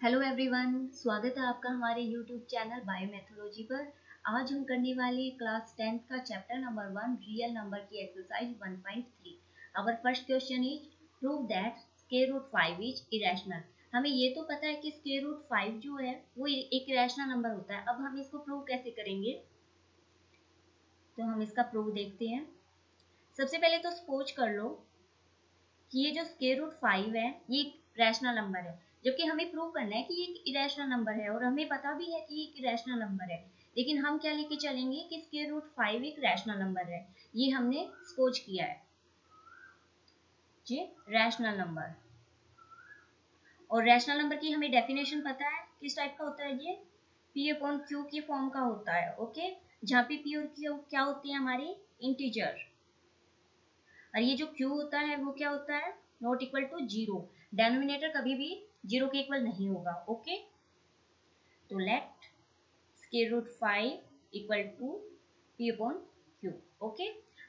Hello everyone, स्वागत है आपका हमारे यूट्यूब चैनल बायोमेथोलॉजी पर। आज हम करने वाले क्लास 10th का चैप्टर नंबर 1 रियल नंबर की exercise 1.3। Our first question is prove that square root 5 is irrational. हमें ये तो पता है कि स्क्वायर रूट 5 जो है वो एक इरेशनल नंबर होता है। अब हम इसको प्रूव कैसे करेंगे, तो हम इसका प्रूव देखते हैं। सबसे पहले तो सपोज कर लो कि ये जो स्क्वायर रूट 5 है ये एक रैशनल नंबर है, जबकि हमें प्रूव करना है कि ये एक इरेशनल नंबर है और हमें पता भी है कि ये एक इरेशनल नंबर है। लेकिन हम क्या लेके चलेंगे कि स्क्वायर रूट 5 एक रैशनल नंबर है। ये हमने सपोज किया है जी, रैशनल नंबर। और रैशनल नंबर की हमें डेफिनेशन पता है, किस टाइप का होता है ये, पी अपॉन क्यू की फॉर्म का होता है। ओके, जहाँ पे पी और क्यू क्या होती है, हमारी इंटीजर। और ये जो क्यू होता है वो क्या होता है, not equal to zero. Denominator कभी भी जीरो के इक्वल नहीं होगा। ओके, तो let square root 5 equal to p upon q. Okay,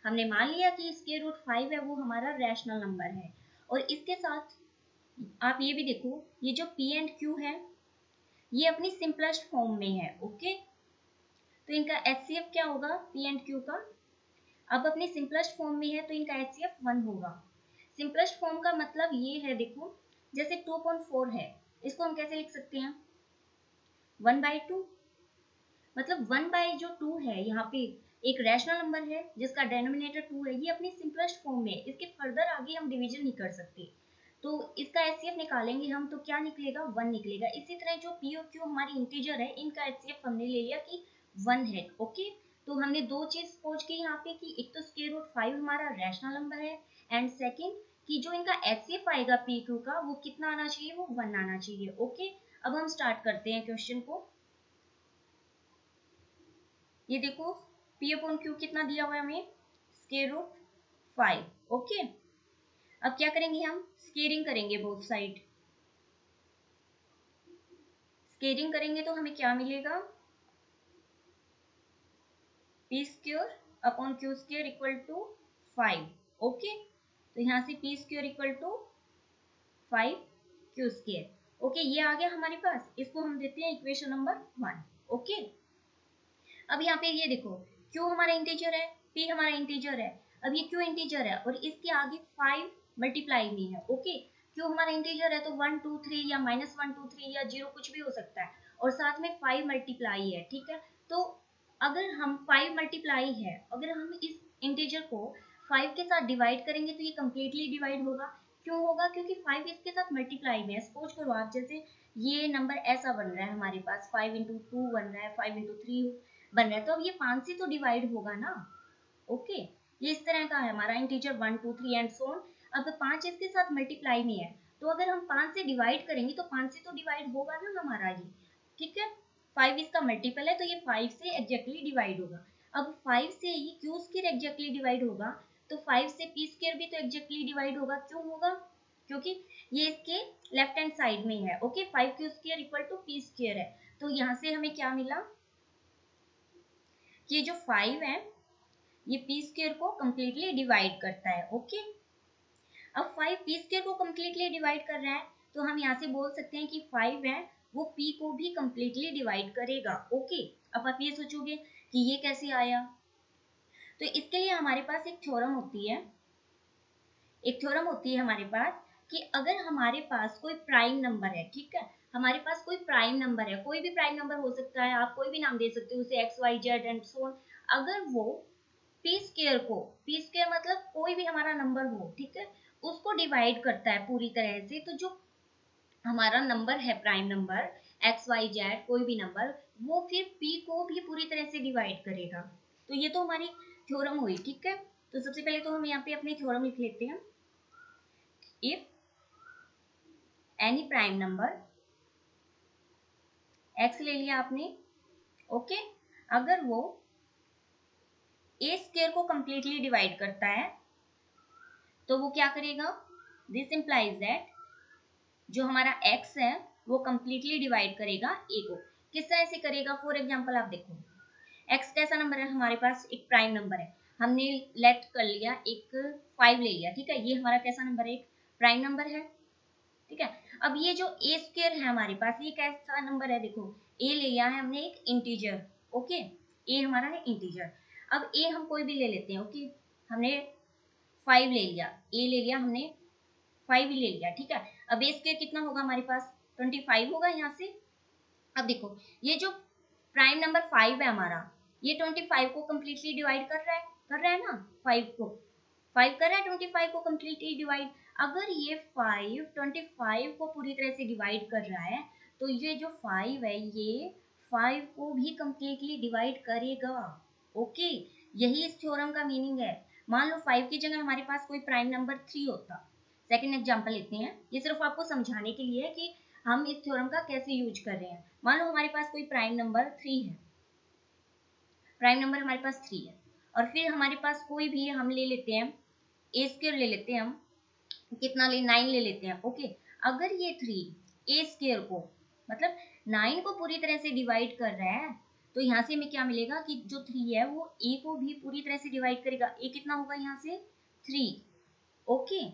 हमने मान लिया कि स्क्वायर रूट 5 है वो हमारा रैशनल नंबर है। और इसके साथ आप ये भी देखो, ये जो पी एंड क्यू है ये अपनी सिंपलेस्ट फॉर्म में है। ओके, तो इनका एचसीएफ क्या होगा पी एंड क्यू का, अब अपनी सिंपलेस्ट फॉर्म में है तो इनका एचसीएफ 1 होगा। सिंपलेस्ट फॉर्म का मतलब ये है, देखो जैसे 2.4 है, इसको हम कैसे लिख सकते हैं, 1/2। मतलब 1/2 है, यहाँ पे एक रैशनल नंबर है जिसका डेनोमिनेटर 2 है, ये अपनी सिंपलेस्ट फॉर्म में है, इसके फर्दर आगे हम डिवीजन नहीं कर सकते। तो इसका एचसीएफ निकालेंगे हम तो क्या निकलेगा, 1 निकलेगा। इसी तरह जो पी और क्यू हमारी इंटीजर है, इनका एचसीएफ हमने ले लिया कि 1 है। ओके, तो हमने दो चीज सोच की यहाँ पे कि एक तो स्क्वायर रूट 5 हमारा रैशनल नंबर है, एंड सेकेंड कि जो इनका एचसीएफ आएगा पी क्यू का वो कितना आना चाहिए, वो 1 आना चाहिए। ओके, अब हम स्टार्ट करते हैं क्वेश्चन को। ये देखो पी अपॉन क्यू कितना दिया हुआ है हमें, स्क्वायर रूट 5। ओके, अब क्या करेंगे, हम स्क्वेयरिंग करेंगे बोथ साइड। स्क्वेयरिंग करेंगे तो हमें क्या मिलेगा, p square upon q square equal to 5। Okay, तो यहाँ से p square equal to 5 q square. Okay, ये आ गया हमारे पास, इसको हम देते हैं इक्वेशन नंबर 1। ओके, अब यहाँ पे ये देखो क्यू हमारा इंटीजर है, पी हमारा इंटीजर है। अब ये क्यू इंटीजर है और इसके आगे 5 मल्टीप्लाई में है। ओके, क्यू हमारा इंटीजर है तो 1 2 3 या -1 2 3 या 0 कुछ भी हो सकता है, और साथ में 5 मल्टीप्लाई है। ठीक है, तो अगर हम 5 मल्टीप्लाई है, अगर हम इस इंटीजर को 5 के साथ डिवाइड करेंगे तो ये कंप्लीटली डिवाइड होगा। क्यों होगा, क्योंकि 5 इसके साथ मल्टीप्लाई में है। सपोज करो आप, जैसे ये नंबर ऐसा बन रहा है हमारे पास, 5 इंटू 2 बन रहा है, 5 इंटू 3 बन रहा है, तो अब ये 5 से तो डिवाइड होगा ना। ओके, ये इस तरह का है हमारा इंटीजर 1 2 3 एंड सो ऑन। अब 5 इसके साथ मल्टीप्लाई में है, तो अगर हम 5 से डिवाइड करेंगे तो 5 से तो डिवाइड होगा ना हमारा ये। ठीक है, 5 इसका मल्टीपल है तो ये 5 से एग्जैक्टली डिवाइड होगा। अब 5 से ये क्यू स्क्वायर एग्जैक्टली डिवाइड होगा, तो 5 से पी स्क्वायर भी तो एग्जैक्टली डिवाइड होगा। क्यों होगा, क्योंकि ये इसके लेफ्ट हैंड साइड में है। Okay, 5 q square equal to p square है, तो यहाँ से हमें क्या मिला कि ये जो 5 है ये पी स्क्वायर को कंप्लीटली डिवाइड करता है। ओके, अब 5 पी स्क्वायर को कंप्लीटली डिवाइड कर रहा है, तो हम यहाँ से बोल सकते हैं कि 5 है वो p को भी कंप्लीटली डिवाइड करेगा। ओके, अब आप ये सोचोगे कि ये कैसे आया, तो इसके लिए हमारे पास एक थ्योरम होती है, हमारे पास कि अगर हमारे पास कोई प्राइम नंबर है, ठीक है, हमारे पास कोई प्राइम नंबर है, कोई भी प्राइम नंबर हो सकता है, आप कोई भी नाम दे सकते हो उसे x y z and so on. अगर वो पी स्क्वायर को, पी स्क्वायर मतलब कोई भी हमारा नंबर हो, ठीक है, उसको डिवाइड करता है पूरी तरह से, तो जो हमारा नंबर है prime number x y z कोई भी नंबर, वो फिर p को भी पूरी तरह से डिवाइड करेगा। तो ये तो हमारी थ्योरम हुई। ठीक है, तो सबसे पहले तो हम यहाँ पे अपनी थ्योरम लिख लेते हैं। If any prime number, x ले लिया आपने, ओके, अगर वो a स्क्वायर को कंप्लीटली डिवाइड करता है तो वो क्या करेगा, दिस इंप्लाइज दैट जो हमारा x है वो कंप्लीटली डिवाइड करेगा a को। किस तरह से करेगा, फॉर एग्जांपल आप देखो, x कैसा नंबर है हमारे पास, एक प्राइम नंबर है, हमने लेट कर लिया एक 5 ले लिया। ठीक है, ये हमारा कैसा नंबर है, एक प्राइम नंबर है। ठीक है, अब ये जो ए स्क्वायर है हमारे पास, ये कैसा नंबर है, देखो ए ले लिया है हमने एक इंटीजर, ओके, ए हमारा है इंटीजर। अब ए हम कोई भी ले लेते हैं, ओके, हमने 5 ले लिया, ए ले लिया हमने 5 ले लिया, ठीक है। अब ए स्क्वायर कितना होगा हमारे पास, 25 होगा यहाँ से। अब देखो ये जो प्राइम नंबर 5 है हमारा, ये 25 को कम्प्लीटली डिवाइड कर रहा है ना, 5 को 5 कर रहा है 25 को कम्प्लीटली डिवाइड। अगर ये 5 25 को पूरी तरह से डिवाइड कर रहा है, तो ये जो 5 है ये 5 को भी कम्प्लीटली डिवाइड करेगा, ओके। यही इस थ्योरम का मीनिंग है। मान लो 5 की जगह हमारे पास कोई प्राइम नंबर 3 होता। सेकंड एग्जांपल लेते हैं, ये सिर्फ आपको समझाने के लिए है कि हम इस थ्योरम का कैसे यूज कर रहे हैं। मान लो हमारे पास कोई प्राइम नंबर 3 है, प्राइम नंबर हमारे पास 3 है, और फिर हमारे पास कोई भी हम ले लेते हैं ए स्क्वायर ले लेते हैं, हम कितना ले 9 ले लेते हैं, ओके। अगर ये 3 ए स्क्वायर को मतलब 9 को पूरी तरह से डिवाइड कर रहा है, तो यहाँ से हमें क्या मिलेगा कि जो 3 है वो ए को भी पूरी तरह से डिवाइड करेगा। ए कितना होगा यहाँ से 3, ओके,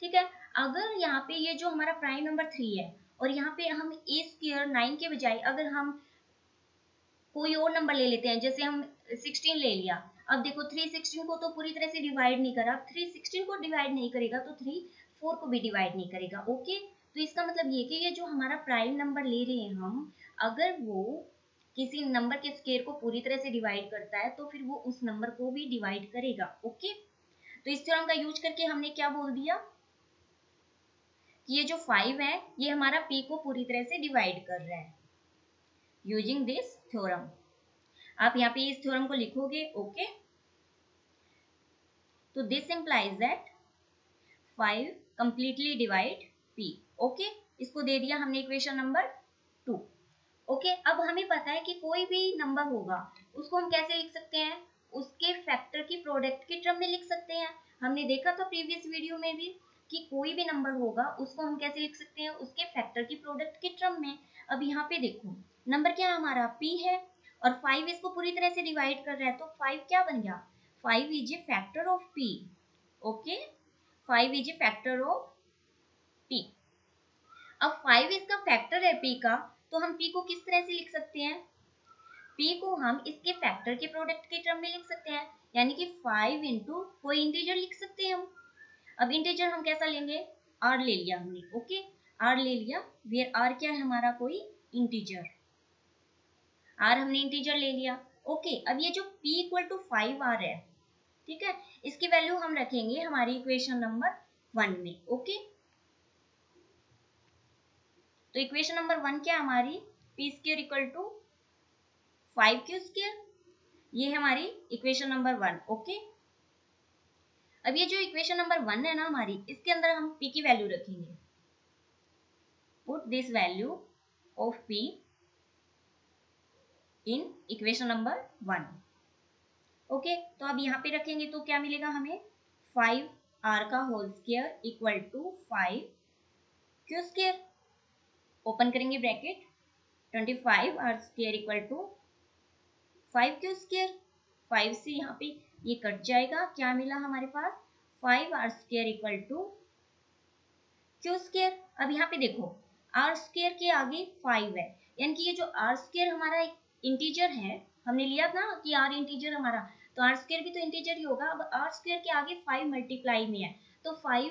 ठीक है। अगर यहाँ पे ये जो हमारा प्राइम नंबर 3 है और यहाँ पे हम ए स्क्वायर 9 के बजाय अगर हम कोई और नंबर ले लेते हैं, जैसे हम 16 ले लिया। अब देखो 3 16 को तो पूरी तरह से डिवाइड नहीं करा, 3 16 को डिवाइड नहीं करेगा तो 3 4 को भी डिवाइड नहीं करेगा, ओके। तो इसका मतलब ये कि ये जो हमारा प्राइम नंबर ले रहे हैं हम, अगर वो किसी नंबर के स्क्वायर को पूरी तरह से डिवाइड करता है तो फिर वो उस नंबर को भी डिवाइड करेगा, ओके। तो इस थ्योरम का यूज करके हमने क्या बोल दिया कि ये जो 5 है ये हमारा p को पूरी तरह से डिवाइड कर रहा है यूजिंग दिस थ्योरम। आप यहाँ पे इस थ्योरम को लिखोगे, ओके। तो this implies that 5 completely divide p, okay. इसको दे दिया हमने इक्वेशन नंबर 2, ओके। अब हमें पता है कि कोई भी नंबर होगा उसको हम कैसे लिख सकते हैं, उसके फैक्टर की प्रोडक्ट के टर्म में लिख सकते हैं। हमने देखा था प्रीवियस वीडियो में भी कि कोई भी नंबर होगा उसको हम कैसे लिख सकते हैं, उसके फैक्टर की प्रोडक्ट के टर्म में। अब यहाँ पे देखो नंबर क्या हमारा p है और 5 इसको पूरी तरह से डिवाइड कर रहा है, तो 5 क्या बन गया, 5 is A factor of p, okay, 5 is A factor of p। अब 5 इसका फैक्टर है p का, तो हम p को किस तरह से लिख सकते हैं, p को हम इसके फैक्टर के प्रोडक्ट के टर्म में लिख सकते हैं, यानी कि 5 इंटू कोई इंटीजर लिख सकते हैं हम। अब इंटीजर हम कैसा लेंगे, r ले लिया हमने, ओके, r ले लिया, वेयर r क्या है हमारा कोई इंटीजर, r हमने इंटीजर ले लिया, ओके। अब ये जो p इक्वल टू 5 आ रहा है, ठीक है, इसकी वैल्यू हम रखेंगे हमारी इक्वेशन नंबर 1 में, ओके। तो इक्वेशन नंबर 1 क्या हमारी, p square equal to 5q square, ये है हमारी इक्वेशन नंबर 1, ओके। अब ये जो इक्वेशन नंबर 1 है ना हमारी, इसके अंदर हम p की वैल्यू रखेंगे, put this value of p in equation number 1, okay. तो अब यहाँ पे रखेंगे तो क्या मिलेगा हमें, 5r का whole square equal to 5q square, open करेंगे bracket, 25r square equal to 5q square, 5 से यहाँ पे ये कट जाएगा, क्या मिला हमारे पास, 5r square equal to q square. अब यहाँ पे देखो r स्क्वायर के आगे 5 है, यानी कि ये जो r स्क्वायर हमारा इंटीजर है, हमने लिया था कि r इंटीजर हमारा, तो r स्क्वायर भी तो इंटीजर ही होगा। अब r स्क्वायर के आगे 5 मल्टीप्लाई में है, तो 5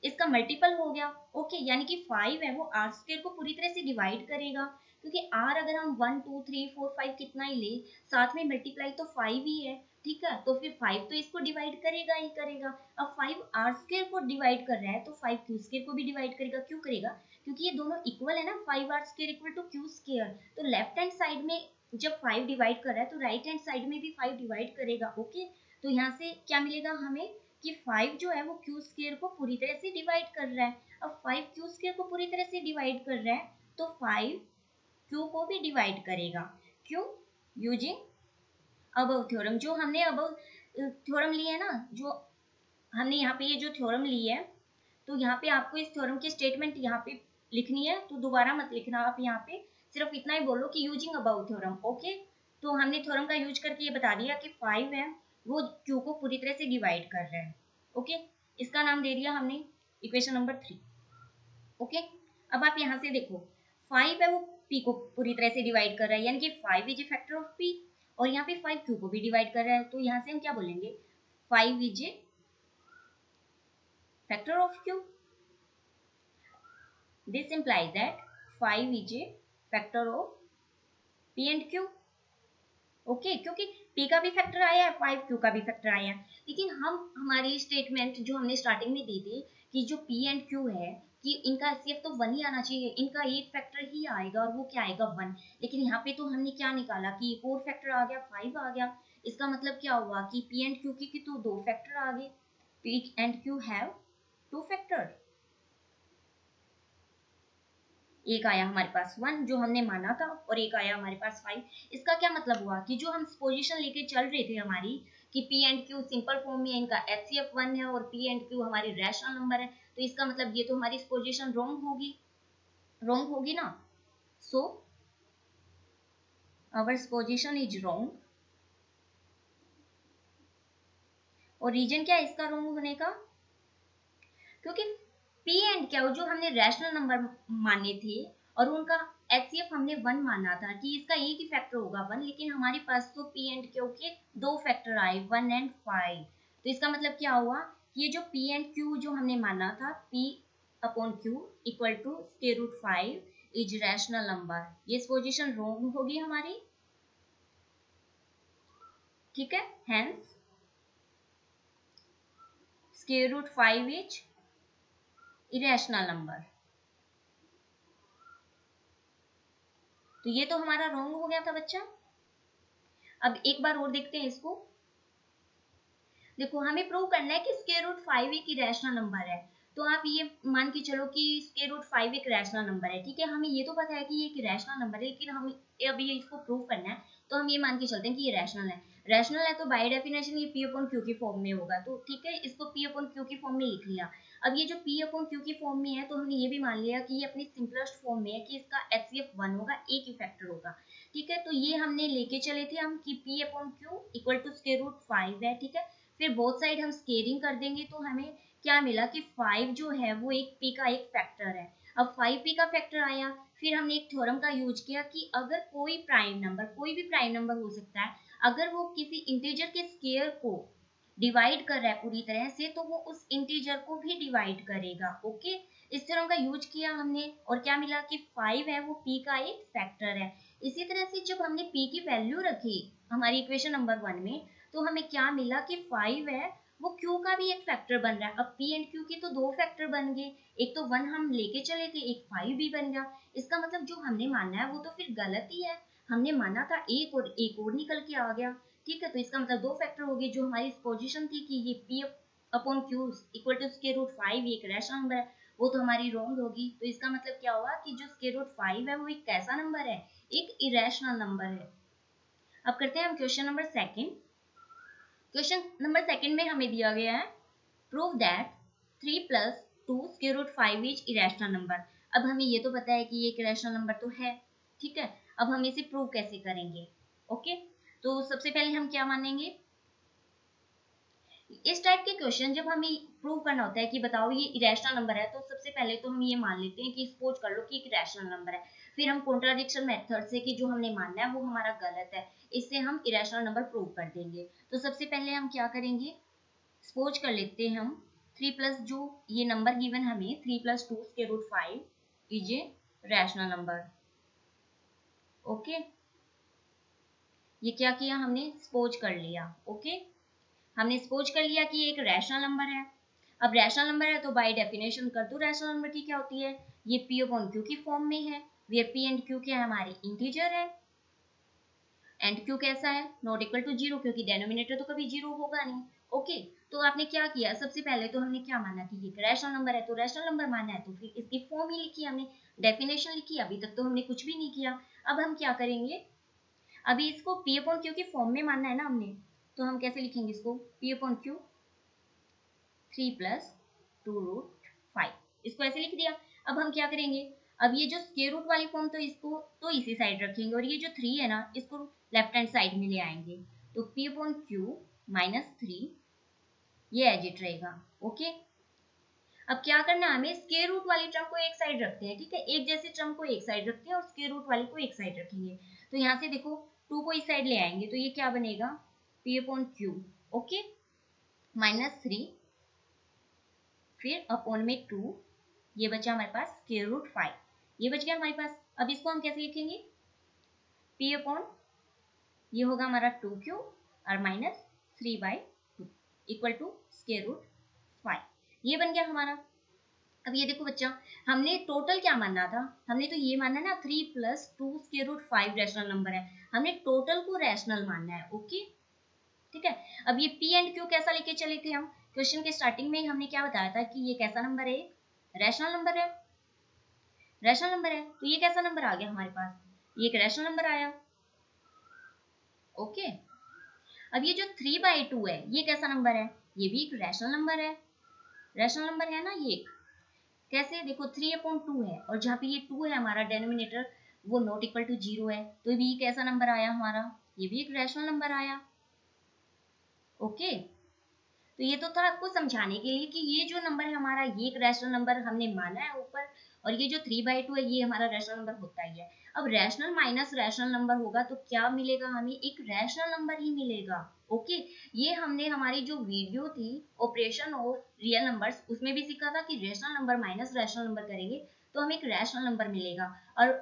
इसका मल्टीपल हो गया, ओके, यानी कि 5 है वो r स्क्वायर को पूरी तरह से डिवाइड करेगा, क्योंकि r अगर हम 1 2 3 4 5 कितना ही ले, साथ में मल्टीप्लाई तो 5 ही है, ठीक है, तो फिर 5 तो इसको डिवाइड करेगा ही करेगा। अब 5 r स्क्वायर को डिवाइड कर रहा है तो 5 q स्क्वायर को भी डिवाइड करेगा, क्यों करेगा, क्योंकि ये दोनों इक्वल है ना, 5r square equal to q square, तो लेफ्ट हैंड साइड में जब 5 डिवाइड कर रहा है तो राइट हैंड साइड में भी 5 डिवाइड करेगा, ओके। तो यहाँ से क्या मिलेगा हमें कि 5 जो है वो q स्क्वायर को पूरी तरह से डिवाइड कर रहा है। अब 5 q स्क्वायर को पूरी तरह से डिवाइड कर रहा है तो 5 q को भी डिवाइड करेगा, क्यों, यूजिंग अबव थ्योरम। जो हमने अबव थ्योरम ली है ना, जो हमने यहाँ पे ये जो थ्योरम ली है, तो यहाँ पे आपको इस थ्योरम की स्टेटमेंट यहाँ पे लिखनी है, तो दोबारा मत लिखना, आप यहाँ पे सिर्फ इतना ही बोलो कि यूजिंग अबव थ्योरम, ओके। तो हमने थ्योरम का यूज करके ये बता दिया कि 5 है वो q को पूरी तरह से डिवाइड कर रहा है, ओके। इसका नाम दे दिया हमने इक्वेशन नंबर 3, ओके, अब आप यहाँ से देखो 5 है वो p को पूरी तरह से डिवाइड कर रहा है, यानी कि 5 is A factor of p, और यहाँ पे 5 q को भी डिवाइड कर रहा है, तो यहाँ से हम क्या बोलेंगे 5 is A factor of q. This implies that 5 is a factor of p and q. Okay क्योंकि p का भी फैक्टर आया है, 5 q का भी फैक्टर आया है, लेकिन हम हमारी स्टेटमेंट जो हमने स्टार्टिंग में दी थी कि जो p एंड q है कि इनका HCF तो 1 ही आना चाहिए, इनका एक फैक्टर ही आएगा और वो क्या आएगा 1, लेकिन यहाँ पे तो हमने क्या निकाला कि एक और फैक्टर आ गया 5 आ गया, इसका मतलब क्या हुआ कि p एंड q की तो दो फैक्टर आ गए, p and q have two factor, एक आया हमारे पास 1 जो हमने माना था और एक आया हमारे पास 5. इसका क्या मतलब हुआ कि जो हम पोजीशन लेके चल रहे थे हमारी कि p and q simple form में इनका HCF 1 है और p एंड q हमारी रैशनल नंबर है, तो इसका मतलब ये तो हमारी पोजीशन रॉन्ग होगी ना. So our position is wrong. और रीजन क्या है इसका रॉन्ग होने का, क्योंकि p एंड क्या जो हमने रैशनल नंबर माने थे और उनका HCF हमने 1 माना था कि इसका एक ही फैक्टर होगा 1, लेकिन हमारे पास तो p एंड q के दो फैक्टर आए 1 एंड 5, तो इसका मतलब क्या हुआ कि ये जो p एंड q जो हमने माना था p upon q equal to square root 5 is rational number, ये पोजीशन रॉन्ग होगी हमारी. ठीक है, hence square root 5 is irrational number. तो ये तो हमारा रॉन्ग हो गया था बच्चा. अब एक बार और देखते हैं इसको. देखो हमें प्रूव करना है कि स्क्वायर रूट 5 एक इरेशनल नंबर है, तो आप ये मान के चलो कि स्क्वायर रूट 5 एक रैशनल नंबर है. ठीक है, हमें ये तो पता है कि ये एक रैशनल नंबर है, लेकिन हम अभी ये इसको प्रूव करना है, तो हम ये मान के चलते हैं कि ये रैशनल है. रैशनल है तो बाय डेफिनेशन ये p अपॉन q की फॉर्म में होगा, तो ठीक है इसको p अपॉन q की फॉर्म में लिख लिया. अब ये जो p अपॉन q की फॉर्म में है तो हमने ये भी मान लिया कि ये अपनी सिंपलेस्ट फॉर्म में है कि इसका HCF 1 होगा, एक ही फैक्टर होगा. ठीक है, तो ये हमने लेके चले थे हम कि p upon q equal to square root 5 है. ठीक है, फिर बोथ साइड हम स्केयरिंग कर देंगे तो हमें क्या मिला कि 5 जो है वो एक p का एक फैक्टर है. अब 5p का फैक्टर आया, फिर हमने एक थ्योरम का यूज किया कि अगर कोई प्राइम नंबर, कोई भी प्राइम नंबर हो सकता है, अगर वो किसी इंटीजर के स्केयर को डिवाइड कर रहा है पूरी तरह से, तो वो उस इंटीजर को भी डिवाइड करेगा. ओके, इस थ्योरम का यूज किया हमने और क्या मिला कि 5 है वो p का एक फैक्टर है. इसी तरह से जब हमने p की वैल्यू रखी हमारी इक्वेशन नंबर 1 में, तो हमें क्या मिला कि 5 है वो q का भी एक फैक्टर बन रहा है. अब p एंड q के तो दो फैक्टर बन गए, एक तो 1 हम लेके चले थे, एक 5 भी बन गया. इसका मतलब जो हमने माना है वो तो फिर गलत ही है, हमने माना था एक और निकल के आ गया. ठीक है, तो इसका मतलब दो फैक्टर हो गए. जो हमारी पोजीशन थी कि ये p upon q equal to square root 5 एक रैशनल नंबर है, वो तो हमारी रॉन्ग होगी. तो इसका मतलब क्या हुआ कि जो स्क्वायर रूट 5 है वो एक कैसा नंबर है, एक इरेशनल नंबर है. अब करते हैं हम question number second. Question number second में हमें दिया गया है prove that 3 plus 2 square root 5 is irrational number. अब हमें ये तो पता है कि ये एक इरेशनल नंबर तो है. ठीक है, अब हम इसे प्रूव कैसे करेंगे. ओके, तो सबसे पहले हम क्या मानेंगे, इस टाइप के क्वेश्चन जब हमें प्रूव करना होता है कि बताओ ये इरेशनल नंबर है, तो सबसे पहले तो हम ये मान लेते हैं कि सपोज कर लो कि एक रैशनल नंबर है, फिर हम कॉन्ट्राडिक्शन मेथड से कि जो हमने मानना है वो हमारा गलत है, इससे हम इरेशनल नंबर प्रूव कर देंगे. तो सबसे पहले हम क्या करेंगे, सपोज कर लेते हैं हम 3 प्लस जो ये नंबर गिवन हमें 3 plus 2 square root 5 is a rational number. Okay, ये क्या किया हमने, सपोज कर लिया. ओके, हमने सपोज कर लिया कि ये एक रैशनल नंबर है. अब रैशनल नंबर है तो बाय डेफिनेशन कर दो रैशनल नंबर की क्या होती है, ये p अपॉन q की फॉर्म में है, वेयर p एंड q क्या है हमारी इंटीजर है, एंड q कैसा है नॉट इक्वल टू 0, क्योंकि डेनोमिनेटर तो कभी 0 होगा नहीं. ओके, तो आपने क्या किया, सबसे पहले तो हमने क्या माना कि ये रैशनल नंबर है, तो रैशनल नंबर माना है तो फिर इसकी फॉर्म ही लिखी हमने, डेफिनेशन लिखी. अभी तक तो हमने कुछ भी नहीं किया. अब हम क्या करेंगे, अभी इसको p अपॉन q की फॉर्म में मानना है ना हमने, तो हम कैसे लिखेंगे इसको, p upon q 3 plus 2 root 5, इसको ऐसे लिख दिया. अब हम क्या करेंगे, अब ये जो स्क्वायर रूट वाली फॉर्म तो इसको तो इसी साइड रखेंगे और ये जो 3 है ना इसको लेफ्ट हैंड साइड में ले आएंगे, तो p अपॉन q माइनस 3 ये एज इट रहेगा. ओके, अब क्या करना है हमें, स्क्वायर रूट वाली टर्म को एक साइड रखते हैं, ठीक है, एक जैसे टर्म को एक साइड रखते हैं और स्क्वायर रूट वाली को एक साइड रखेंगे। तो यहाँ से देखो 2 को इस साइड ले आएंगे तो ये क्या बनेगा, पी अपॉन क्यू, ओके, -3 फिर अपॉन में 2, ये बचा हमारे पास स्क्वायर रूट 5, ये बच गया हमारे पास। अब इसको हम कैसे लिखेंगे, पी अपॉन ये होगा हमारा 2q और -3/2 इक्वल टू स्क्वायर रूट 5, ये बन गया हमारा। अब ये देखो बच्चा, हमने टोटल क्या मानना था, हमने तो ये मानना ना 3 + 2 स्क्वायर रूट 5 रैशनल नंबर है, हमने टोटल को रैशनल मानना है, ओके, ठीक है। अब ये पी एंड क्यू कैसा लेके चले थे हम, क्वेश्चन के स्टार्टिंग में हमने क्या बताया था कि ये कैसा नंबर है, रैशनल नंबर है, रैशनल नंबर है, तो ये कैसा नंबर आ गया हमारे पास, ये एक रैशनल नंबर आया, ओके। अब ये जो 3/2 है ये कैसा नंबर है, ये भी एक रैशनल नंबर है, रैशनल नंबर है ना ये, कैसे देखो 3/2 है और जहाँ पे ये 2 है हमारा डेनोमिनेटर वो नॉट इक्वल टू 0 है, तो भी कैसा नंबर आया हमारा, ये भी एक रैशनल नंबर आया, ओके। तो ये तो था आपको समझाने के लिए कि ये जो नंबर है हमारा ये एक रैशनल नंबर हमने माना है ऊपर, और ये जो 3/2 है ये हमारा रैशनल नंबर होता ही है। अब रैशनल माइनस रैशनल नंबर होगा तो क्या मिलेगा हमें, एक रैशनल नंबर ही मिलेगा, ओके। ये हमने हमारी जो वीडियो थी ऑपरेशन ऑफ रियल नंबर्स उसमें भी सीखा था कि rational number minus rational number करेंगे तो हमें एक रैशनल नंबर मिलेगा। और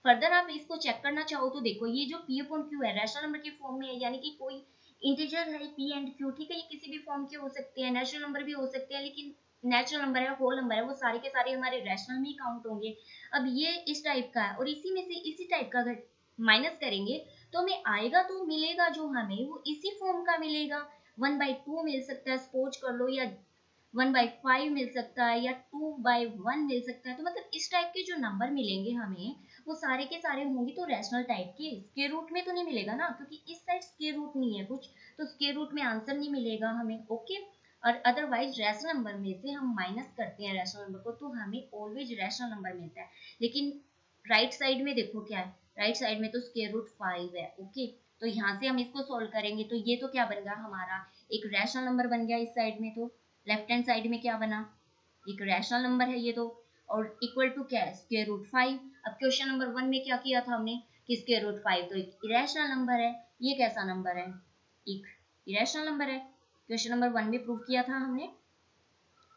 फर्दर आप इसको चेक करना चाहो तो देखो ये जो पी अपॉन क्यू है रैशनल नंबर के फॉर्म में है, यानी कि कोई इंटीजर है पी एंड क्यू, ठीक है, ये किसी भी फॉर्म के हो सकते हैं, नेचुरल नंबर भी हो सकते हैं, लेकिन नेचुरल नंबर है, होल नंबर है, वो सारे के सारे हमारे रैशनल में ही काउंट होंगे। अब ये इस टाइप का है और इसी में से इसी टाइप का अगर माइनस करेंगे तो हमें आएगा तो मिलेगा जो हमें वो इसी फॉर्म का मिलेगा, 1/2 मिल सकता है सपोज कर लो, या 1/5 मिल सकता है, या 2/1 मिल सकता है। तो मतलब इस टाइप के जो नंबर मिलेंगे हमें वो सारे के सारे होंगे तो रैशनल टाइप के, स्क्वायर रूट में तो नहीं मिलेगा ना, क्योंकि इस साइड स्क्वायर रूट नहीं है कुछ, तो स्क्वायर रूट में आंसर नहीं मिलेगा हमें, ओके। और अदरवाइज रैशनल नंबर में से हम माइनस करते हैं रैशनल नंबर को तो हमें ऑलवेज रैशनल नंबर मिलता है। लेकिन राइट साइड में देखो क्या है, राइट साइड में तो स्क्वायर रूट 5 है, ओके। तो यहाँ से हम इसको सोल्व करेंगे तो ये तो क्या बन गया हमारा, एक रैशनल नंबर बन गया इस साइड में, तो लेफ्ट हैंड साइड में क्या बना, एक रैशनल नंबर है ये तो, और इक्वल टू क्या है, स्क्वायर रूट 5। अब क्वेश्चन नंबर 1 में क्या किया था हमने कि स्क्वायर रूट 5 तो एक इरेशनल नंबर है, ये कैसा नंबर है, एक इरेशनल नंबर है। क्वेश्चन नंबर 1 में प्रूव किया था हमने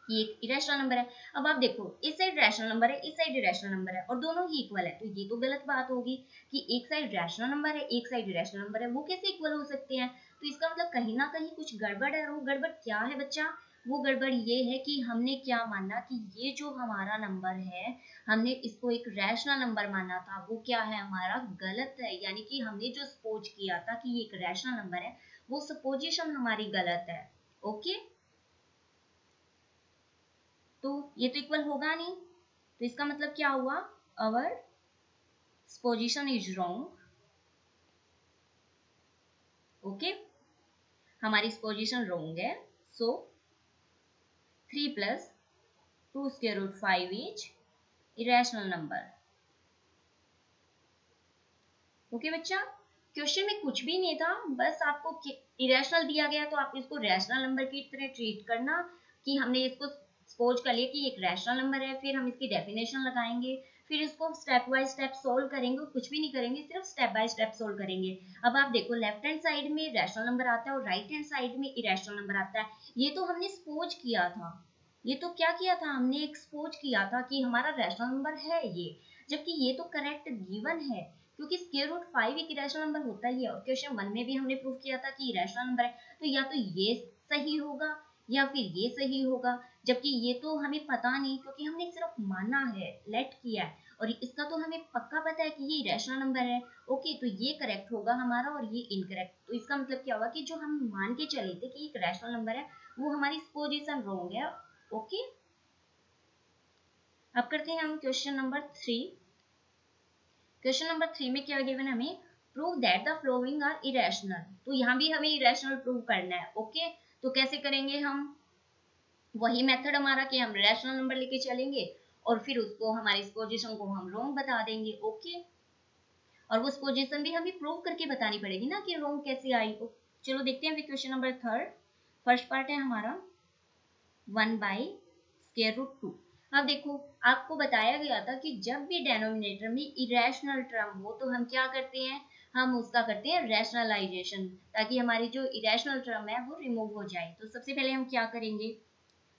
कि एक इरेशनल नंबर है। अब आप देखो इस साइड रैशनल नंबर है, इस साइड इरेशनल नंबर है और दोनों ही इक्वल है, तो ये तो गलत बात होगी कि एक साइड रैशनल नंबर है एक साइड इरेशनल नंबर है, वो कैसे इक्वल हो सकते हैं। तो इसका मतलब कहीं ना कहीं कुछ गड़बड़ है, और वो गड़बड़ क्या है बच्चा, वो गड़बड़ ये है कि हमने क्या माना कि ये जो हमारा नंबर है हमने इसको एक रैशनल नंबर माना था, वो क्या है हमारा गलत है, यानी कि हमने जो सपोज किया था कि ये एक रैशनल नंबर है वो सपोजिशन हमारी गलत है, ओके। तो ये तो इक्वल होगा नहीं, तो इसका मतलब क्या हुआ, our position is wrong, okay, हमारी पोजीशन रॉन्ग है। So 3 + 2 square root 5 is irrational number, okay बच्चा। क्वेश्चन में कुछ भी नहीं था, बस आपको इरेशनल दिया गया तो आप इसको रैशनल नंबर की तरह ट्रीट करना कि हमने इसको सपोज कर लिया कि एक रैशनल नंबर है, फिर हम इसकी डेफिनेशन लगाएंगे, फिर इसको स्टेप बाय स्टेप सोल्व करेंगे, कुछ भी नहीं करेंगे सिर्फ स्टेप बाय स्टेप सोल्व करेंगे। अब आप देखो लेफ्ट हैंड साइड में रैशनल नंबर आता है और राइट हैंड साइड में इरेशनल नंबर आता है, ये तो हमने सपोज किया था, ये तो क्या किया था हमने एक्सपोज किया था कि हमारा रैशनल नंबर है ये, जबकि ये तो करेक्ट गिवन है क्योंकि स्क्वायर रूट 5 एक इरेशनल नंबर होता ही है, और क्वेश्चन 1 में भी हमने प्रूव किया था कि इरेशनल नंबर है, तो या तो ये सही होगा या फिर ये सही होगा, जबकि ये तो हमें पता नहीं क्योंकि हमने सिर्फ माना है, लेट किया है, और इसका तो हमें पक्का पता है कि ये इरेशनल नंबर है, ओके। तो ये करेक्ट होगा हमारा और ये इनकरेक्ट, तो इसका मतलब क्या होगा कि जो हम मान के चले थे कि एक रैशनल नंबर है वो हमारी पोजीशन रॉन्ग है, ओके। अब करते हैं हम क्वेश्चन नंबर 3। क्वेश्चन नंबर 3 में क्या गिवन हमें, prove that the following are irrational, तो यहाँ भी हमें इरेशनल प्रूव करना है, ओके। तो कैसे करेंगे हम, वही मेथड हमारा कि हम रैशनल नंबर लेके चलेंगे और फिर उसको हमारी इस पोजीशन को हम रॉन्ग बता देंगे, ओके। और वो पोजीशन भी हमें प्रूव करके बतानी पड़ेगी ना कि रॉन्ग कैसे आई। चलो देखते हैं फिर क्वेश्चन नंबर 3। फर्स्ट पार्ट है हमारा 1/(2 स्क्वायर रूट 2। अब देखो आपको बताया गया था कि जब भी डेनोमिनेटर में इरेशनल टर्म हो तो हम क्या करते हैं, हम उसका करते हैं रैशनलाइजेशन, ताकि हमारी जो इरेशनल टर्म है वो रिमूव हो जाए। तो सबसे पहले हम क्या करेंगे,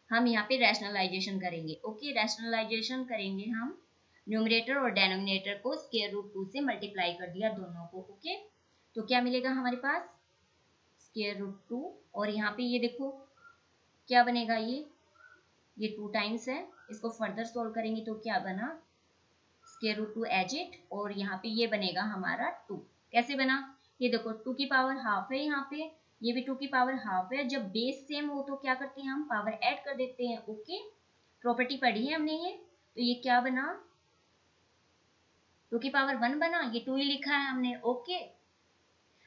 हम यहाँ पे रैशनलाइजेशन करेंगे। ओके, रैशनलाइजेशन करेंगे हम, न्यूमरेटर और डेनोमिनेटर को स्क्वायर रूट 2 से मल्टीप्लाई कर दिया दोनों को। ओके, तो क्या मिलेगा हमारे पास, स्क्वायर रूट 2, और यहाँ पे ये देखो क्या बनेगा, ये 2 टाइम्स है, इसको फर्दर सोल्व करेंगे तो क्या बना, स्क्वायर रूट 2 एज इट, और यहाँ पे ये बनेगा हमारा 2। कैसे बना, ये देखो 2 की पावर हाफ है यहाँ पे, ये भी 2 की पावर हाफ है। जब बेस सेम हो तो क्या करते हैं, हम पावर ऐड कर देते हैं। ओके, प्रॉपर्टी पढ़ी है हमने ये। तो ये क्या बना, 2 की पावर 1 बना, ये 2 ही लिखा है हमने। ओके,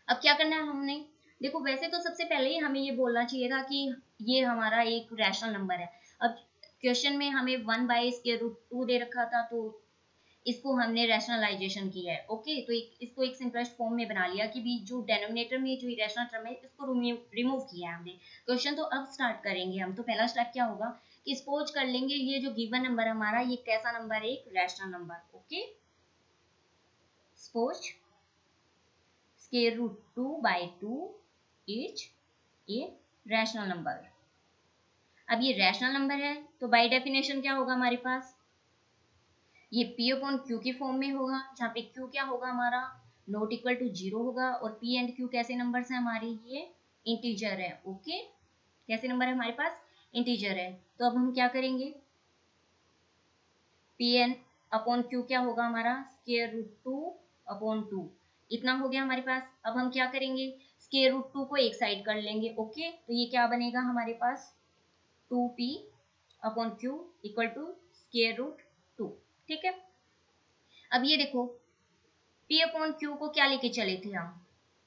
अब क्या करना है हमने, देखो वैसे तो सबसे पहले ही हमें ये बोलना चाहिए था कि ये हमारा एक रैशनल नंबर है। अब क्वेश्चन में हमें 1 बाई स्क्वायर रूट 2 दे रखा था, तो इसको हमने रैशनलाइजेशन किया है। ओके, तो इसको एक सिंपलेस्ट फॉर्म में बना लिया कि भी जो डेनोमिनेटर में जो इरेशनल टर्म है इसको रिमूव किया है हमने। क्वेश्चन तो अब स्टार्ट करेंगे हम। तो पहला स्टेप क्या होगा कि सपोज कर लेंगे ये जो गिवन नंबर हमारा ये कैसा नंबर है, एक rational number. Okay, suppose square root 2 by 2 is a rational number. अब ये रैशनल नंबर है तो बाय डेफिनेशन क्या होगा हमारे पास, ये P अपॉन Q की फॉर्म में होगा, जहाँ पे Q क्या होगा हमारा, नॉट इक्वल टू 0 होगा। और P एंड Q कैसे नंबर्स हैं हमारे, ये इंटीजर है। ओके, कैसे नंबर है हमारे पास, इंटीजर है। तो अब हम क्या करेंगे, P एन अपॉन Q क्या होगा हमारा, स्क्वायर रूट 2 अपॉन 2, इतना हो गया हमारे पास। अब हम क्या करेंगे, स्क्वायर रूट 2 को एक साइड कर लेंगे। ओके, तो ये क्या बनेगा हमारे पास, 2P upon Q equal to square root 2। ठीक है, अब ये देखो P अपॉन Q को क्या लेके चले थे हम,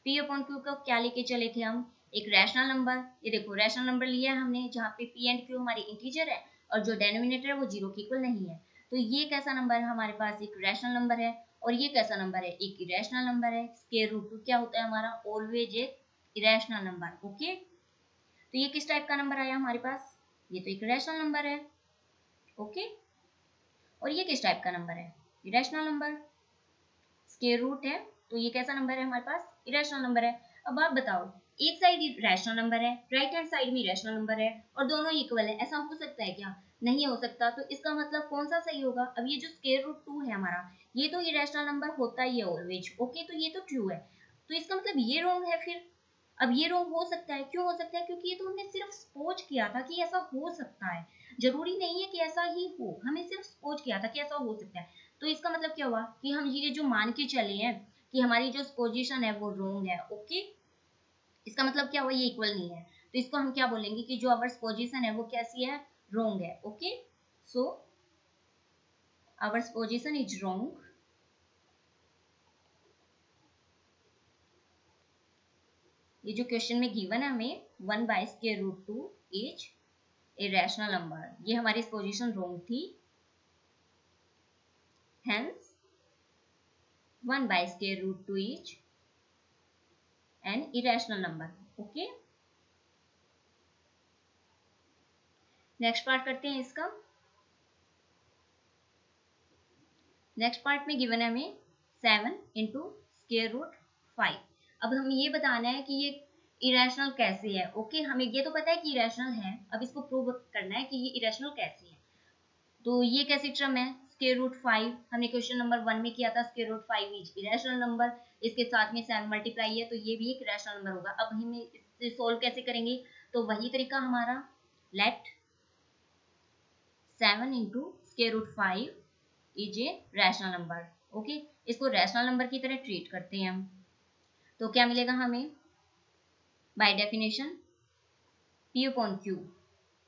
P अपॉन Q को क्या लेके चले थे हम, एक रैशनल नंबर। ये देखो रैशनल नंबर लिया है हमने जहाँ पे P एंड Q हमारे इंटीजर है और जो डेनोमिनेटर है वो 0 के इक्वल नहीं है। तो ये कैसा नंबर है हमारे पास, एक रैशनल नंबर है। और ये कैसा नंबर है, एक इरेशनल नंबर है। स्क्वायर रूट 2 क्या होता है हमारा, ऑलवेज एक इरेशनल नंबर। ओके, तो ये किस टाइप का नंबर आया हमारे पास, ये तो एक रैशनल नंबर है। ओके, और ये किस टाइप का नंबर है, इरेशनल नंबर, स्क्वायर रूट है, तो ये कैसा नंबर है हमारे पास, इरेशनल नंबर है। अब आप बताओ, एक साइड रैशनल नंबर है, राइट हैंड साइड भी रैशनल नंबर है, और दोनों इक्वल है, ऐसा हो सकता है क्या, नहीं हो सकता। तो इसका मतलब कौन सा सही होगा, अब ये जो स्क्वायर रूट 2 है हमारा, ये तो इरेशनल नंबर होता ही है ऑलवेज। ओके, तो ये तो ट्रू है, तो इसका मतलब ये रॉन्ग है फिर। अब ये रॉन्ग हो सकता है, क्यों हो सकता है, क्योंकि ये तो हमने सिर्फ सपोज किया था कि ऐसा हो सकता है, जरूरी नहीं है कि ऐसा ही हो, हमें सिर्फ सपोज किया था कि ऐसा हो सकता है। तो इसका मतलब क्या हुआ कि हम ये जो मान के चले हैं कि हमारी जो पोजीशन है वो रॉन्ग है। ओके, इसका मतलब क्या हुआ, ये इक्वल नहीं है, तो इसको हम क्या बोलेंगे कि जो आवर्स पोजीशन है वो कैसी है, रॉन्ग है। Okay, so ours position is wrong. ये जो क्वेश्चन में गिवन है हमें 1 by square root 2 is a rational number, ये हमारी पोजीशन रॉन्ग थी, hence 1 by square root 2 is an irrational number. Okay, next part करते हैं इसका। नेक्स्ट पार्ट में गिवन है हमें 7 इंटू स्क्वायर रूट 5। अब हम ये बताना है कि ये इरेशनल कैसे है। ओके, हमें ये तो पता है कि इरेशनल है, अब इसको प्रूव करना है कि ये इरेशनल कैसे है। तो ये कैसी टर्म है, स्क्वायर रूट 5, हमने क्वेश्चन नंबर 1 में किया था, square root 5 is irrational number, इसके साथ में 7 मल्टीप्लाई है तो ये भी एक रैशनल नंबर होगा। अब हम इसे सोल्व कैसे करेंगे, तो वही तरीका हमारा, let 7 into square root 5 is a rational number. Okay, इसको रैशनल नंबर की तरह ट्रीट करते हैं हम। तो क्या मिलेगा हमें, by definition P upon Q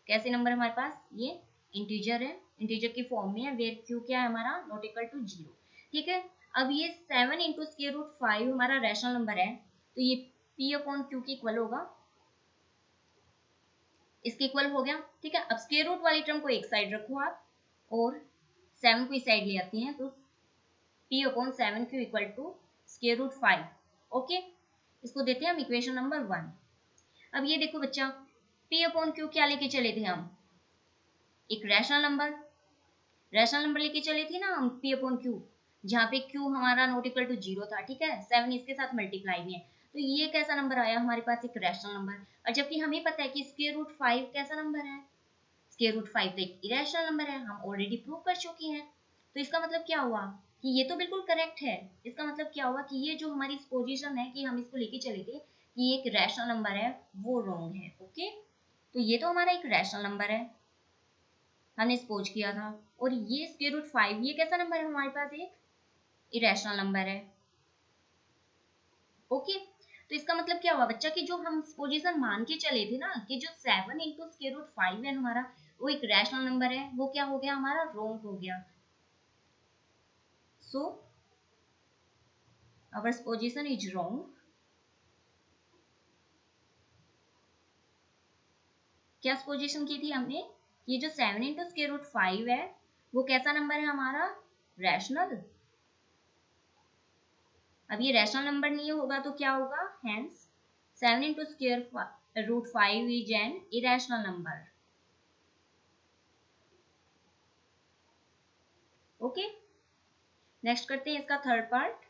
कैसे नंबर हमारे पास, ये इंटीजर है, इंटीजर की फॉर्म में है, वेयर Q क्या है हमारा, नॉट इक्वल टू 0। ठीक है, अब ये 7 इंटू स्क्वायर रूट 5 हमारा रैशनल नंबर है, तो ये P अपॉन Q की इक्वल होगा, इसके इक्वल हो गया। ठीक है, अब स्क्वायर रूट वाली टर्म को एक साइड रखो आप, और 7 को इस साइड ले आते हैं, तो P upon 7 Q equal to square root 5। Okay, इसको देते हैं हम इक्वेशन नंबर 1। अब ये देखो बच्चा, P अपॉन Q क्या लेके चले थे हम, एक रैशनल नंबर लेके चले थे ना हम p अपॉन क्यू, जहाँ पे q हमारा नॉट इक्वल टू 0 था, ठीक है, 7 इसके साथ मल्टीप्लाई में है, तो ये कैसा नंबर आया हमारे पास, एक रैशनल नंबर। और जबकि हमें पता है कि स्क्वायर रूट 5 कैसा नंबर है, स्क्वायर रूट 5 तो एक इरेशनल नंबर है, हम ऑलरेडी प्रूव कर चुके हैं। तो इसका मतलब क्या हुआ कि ये तो बिल्कुल करेक्ट है। इसका मतलब क्या हुआ कि ये जो हमारी पोजीशन है कि हम इसको लेके चले थे कि ये एक रैशनल नंबर है, वो रॉन्ग है। ओके, तो ये तो हमारा एक रैशनल नंबर है, हमने सपोज किया था। और ये स्क्वायर रूट 5 ये कैसा नंबर है हमारे पास, एक इरेशनल नंबर है। ओके, तो इसका मतलब क्या हुआ बच्चा कि जो हम पोजीशन मान के चले थे ना कि जो 7 इंटू स्क्वायर रूट 5 है हमारा, वो एक रैशनल नंबर है, वो क्या हो गया हमारा, रॉन्ग हो गया। So our position is wrong. क्या पोजीशन की थी हमने, ये जो 7 इंटू स्क्वायर रूट 5 है वो कैसा नंबर है हमारा, रैशनल। अब ये रैशनल नंबर नहीं होगा तो क्या होगा, hence 7 into square root 5 is an irrational number. Okay, next करते हैं इसका third part,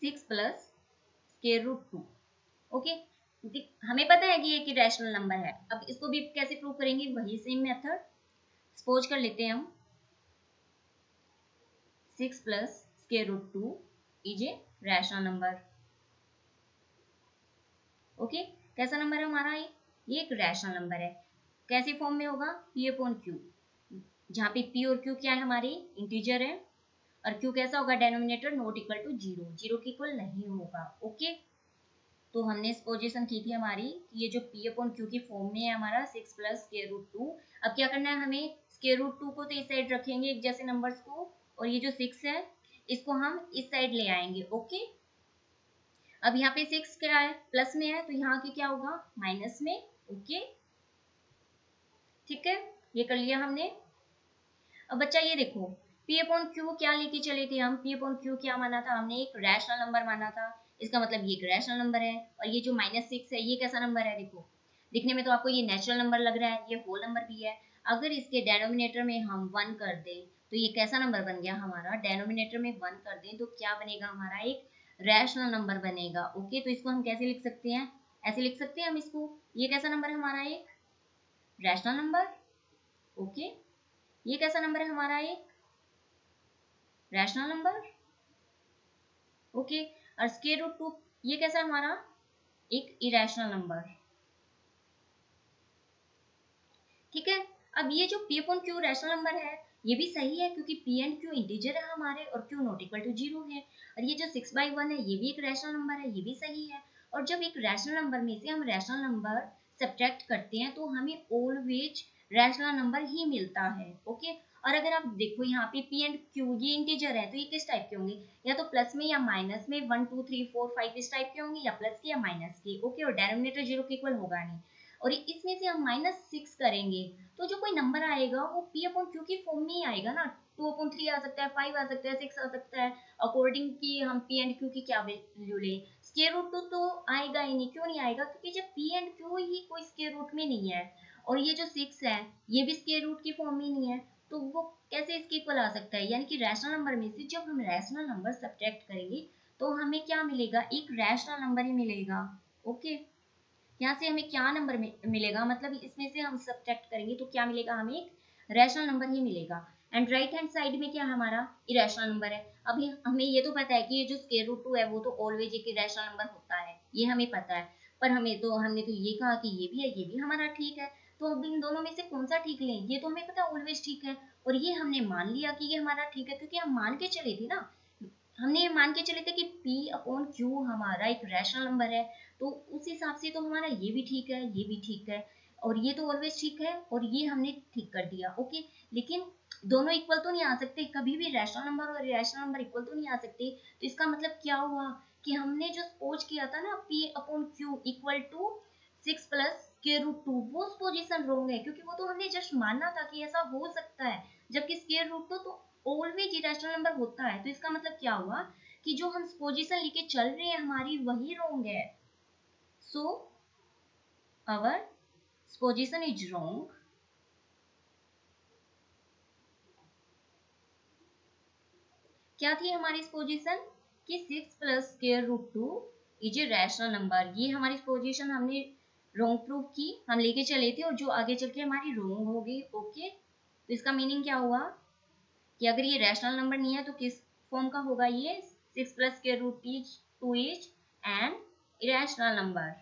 6 plus square root 2। Okay, हमें पता है कि ये एक रैशनल नंबर है। अब इसको भी कैसे प्रूव करेंगे, वही सेम मेथड सपोज कर लेते हैं हम, 6 plus square root 2 is a rational number. Okay, कैसा नंबर है हमारा, ये एक रैशनल नंबर है। कैसे फॉर्म में होगा, p अपॉन क्यू, जहाँ पे p और q क्या है, हमारे इंटीजर है, और q कैसा होगा, डेनोमिनेटर नॉट इक्वल टू 0, 0 के इक्वल नहीं होगा। ओके, तो हमने इस पोजीशन की थी हमारी कि ये जो p अपॉन क्यू की फॉर्म में है हमारा 6 प्लस स्क्वायर रूट 2। अब क्या करना है हमें, स्क्वायर रूट 2 को तो इस साइड रखेंगे एक जैसे नंबर्स को, और ये जो 6 है इसको हम इस साइड ले आएंगे। ओके, अब यहाँ पे 6 क्या है, प्लस में है, तो यहाँ के क्या होगा, माइनस में। ओके, ठीक है, ये कर लिया हमने। अब बच्चा ये देखो, p अपॉन क्यू क्या लेके चले थे हम, p अपॉन क्यू क्या माना था हमने, एक रैशनल नंबर माना था। इसका मतलब ये एक रैशनल नंबर है, और ये जो -6 है ये कैसा नंबर है, देखो दिखने में तो आपको ये नेचुरल नंबर लग रहा है, ये होल नंबर भी है। अगर इसके डेनोमिनेटर में हम 1 कर दें तो ये कैसा नंबर बन गया हमारा, डेनोमिनेटर में 1 कर दें तो क्या बनेगा हमारा, एक रैशनल नंबर बनेगा। ओके, तो इसको हम कैसे लिख सकते हैं, ऐसे लिख सकते हैं हम इसको, ये कैसा नंबर है हमारा, एक रैशनल नंबर। ओके, ये कैसा नंबर है हमारा, एक रैशनल नंबर। ओके, और स्क्वायर रूट 2 ये कैसा है हमारा, एक इरेशनल नंबर। ठीक है, अब ये जो p upon Q rational number है ये भी सही है, क्योंकि p एंड q इंटीजर है हमारे, और q नॉट इक्वल टू 0 है। और ये जो 6/1 है ये भी एक रैशनल नंबर है, ये भी सही है। और जब एक रैशनल नंबर में से हम रैशनल नंबर सब्ट्रैक्ट करते हैं तो हमें ऑलवेज रैशनल नंबर ही मिलता है। ओके, और अगर आप देखो यहाँ पे p एंड q ये इंटीजर है, तो ये किस टाइप के होंगे, या तो प्लस में या माइनस में, 1 2 3 4 5 इस टाइप के होंगे, या प्लस के या माइनस के। ओके, और डेनोमिनेटर 0 के इक्वल होगा नहीं। और इसमें से हम -6 करेंगे तो जो कोई नंबर आएगा वो p अपॉन क्यू की फॉर्म में ही आएगा ना, 2/3 आ सकता है, 5 आ सकता है, 6 आ सकता है, अकॉर्डिंग की हम p एंड q की क्या वैल्यू ले। स्क्वायर रूट तो आएगा ही नहीं, क्यों नहीं आएगा, क्योंकि जब p एंड q ही कोई स्क्वायर रूट में नहीं है, और ये जो 6 है ये भी स्क्वायर रूट की फॉर्म में नहीं है, तो वो कैसे इसके इक्वल आ सकता है। यानी कि रैशनल नंबर में से जब हम रैशनल नंबर सब्ट्रैक्ट करेंगे तो हमें क्या मिलेगा, एक रैशनल नंबर ही मिलेगा। ओके, यहाँ से हमें क्या नंबर मिलेगा, मतलब इसमें से हम सब्ट्रैक्ट करेंगे तो क्या मिलेगा, हमें एक रैशनल नंबर ही मिलेगा। एंड राइट हैंड साइड में क्या है हमारा, इरेशनल नंबर है। अभी हमें ये तो पता है कि ये जो स्क्वायर रूट 2 है वो तो ऑलवेज एक इरेशनल नंबर होता है, ये हमें पता है। पर हमने तो ये कहा कि ये भी है, ये भी हमारा ठीक है। तो अब इन दोनों में से कौन सा ठीक लें, ये तो हमें पता ऑलवेज ठीक है, और ये हमने मान लिया कि ये हमारा ठीक है, क्योंकि हम मान के चले थे ना, हमने ये मान के चले थे कि p अपॉन क्यू हमारा एक रैशनल नंबर है, तो उस हिसाब से तो हमारा ये भी ठीक है, ये भी ठीक है, और ये तो ऑलवेज ठीक है, और ये हमने ठीक कर दिया। ओके, लेकिन दोनों इक्वल तो नहीं आ सकते, कभी भी रैशनल नंबर और इरेशनल नंबर इक्वल तो नहीं आ सकते। तो इसका मतलब क्या हुआ कि हमने जो सपोज किया था ना p upon Q equal to 6 plus square root 2, वो पोजीशन रॉन्ग है, क्योंकि वो तो हमने जस्ट मानना था कि ऐसा हो सकता है, जबकि स्क्वायर रूट तो ऑलवेज इरेशनल नंबर होता है। तो इसका मतलब क्या हुआ कि जो हम पोजीशन लेके चल रहे हैं हमारी वही रॉन्ग है। So our position is wrong, क्या थी हमारी इस पोजीशन कि 6 plus square root 2 is a rational number. ये हमारी पोजीशन हमने रॉन्ग प्रूव की, हम लेके चले थे और जो आगे चल के हमारी रॉन्ग हो गई। ओके, तो इसका मीनिंग क्या हुआ कि अगर ये रैशनल नंबर नहीं है तो किस फॉर्म का होगा, ये 6 plus square root 2 is an irrational number.